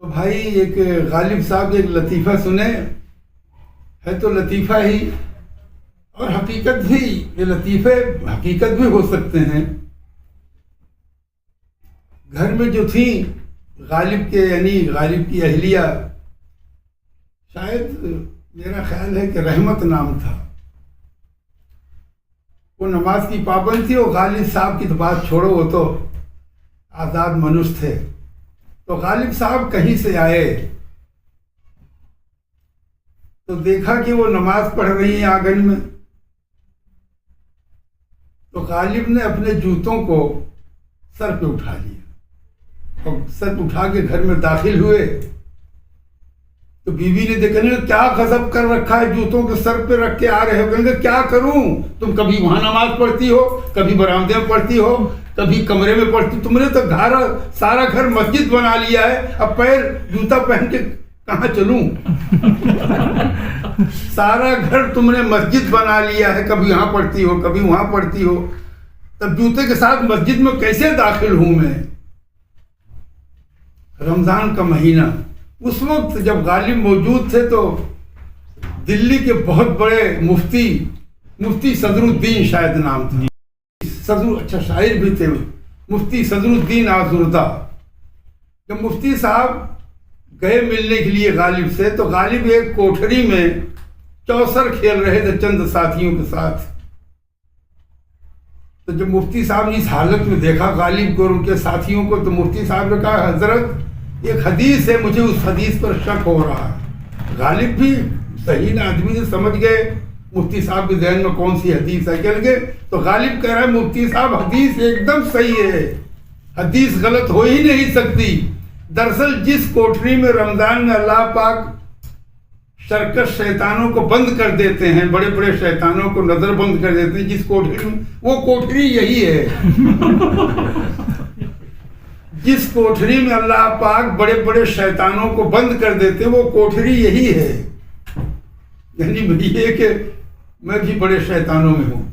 تو بھائی ایک غالب صاحب ایک لطیفہ سنے، ہے تو لطیفہ ہی اور حقیقت بھی، یہ لطیفے حقیقت بھی ہو سکتے ہیں۔ گھر میں جو تھیں غالب کے، یعنی غالب کی اہلیہ، شاید میرا خیال ہے کہ رحمت نام تھا، وہ نماز کی پابند تھی۔ اور غالب صاحب کی تو بات چھوڑو، وہ تو آزاد منوش تھے۔ تو غالب صاحب کہیں سے آئے تو دیکھا کہ وہ نماز پڑھ رہی ہیں آنگن میں۔ تو غالب نے اپنے جوتوں کو سر پہ اٹھا لیا اور سر پہ اٹھا کے گھر میں داخل ہوئے۔ تو بیوی نے دیکھا نہیں کیا غضب کر رکھا ہے، جوتوں کو سر پہ رکھ کے آ رہے ہو۔ کہیں گے کیا کروں، تم کبھی وہاں نماز پڑھتی ہو، کبھی برآمدے میں پڑھتی ہو، کبھی کمرے میں پڑھتی، تم نے تو سارا گھر مسجد بنا لیا ہے، اب پیر جوتا پہن کے کہاں چلوں؟ سارا گھر تم نے مسجد بنا لیا ہے، کبھی یہاں پڑھتی ہو، کبھی وہاں پڑھتی ہو، تب جوتے کے ساتھ مسجد میں کیسے داخل ہوں میں؟ رمضان کا مہینہ، اس وقت جب غالب موجود تھے تو دلی کے بہت بڑے مفتی صدر الدین شاید نام تھا، اچھا شاعر بھی تھے، مفتی صدر الدین آزردہ۔ جب مفتی صاحب گئے ملنے کے لیے غالب سے، تو غالب ایک کوٹھری میں چوسر کھیل رہے تھے چند ساتھیوں کے ساتھ۔ تو جب مفتی صاحب نے اس حالت میں دیکھا غالب کو اور ان کے ساتھیوں کو، تو مفتی صاحب نے کہا حضرت ایک حدیث ہے، مجھے اس حدیث پر شک ہو رہا ہے۔ غالب بھی صحیح نہ آدمی سے سمجھ گئے مفتی صاحب کے ذہن میں کون سی حدیث ہے، کہہ لگے تو غالب کہہ رہا ہے مفتی صاحب حدیث ایک دم صحیح ہے، حدیث غلط ہو ہی نہیں سکتی۔ دراصل جس کوٹھری میں رمضان میں اللہ پاک شرکش شیطانوں کو بند کر دیتے ہیں، بڑے بڑے شیطانوں کو نظر بند کر دیتے ہیں، جس کوٹھری میں، وہ کوٹھری یہی ہے۔ جس کوٹھری میں اللہ پاک بڑے بڑے شیطانوں کو بند کر دیتے ہیں، وہ کوٹھری یہی ہے۔ یعنی یہ کہ میں بھی بڑے شیطانوں میں ہوں۔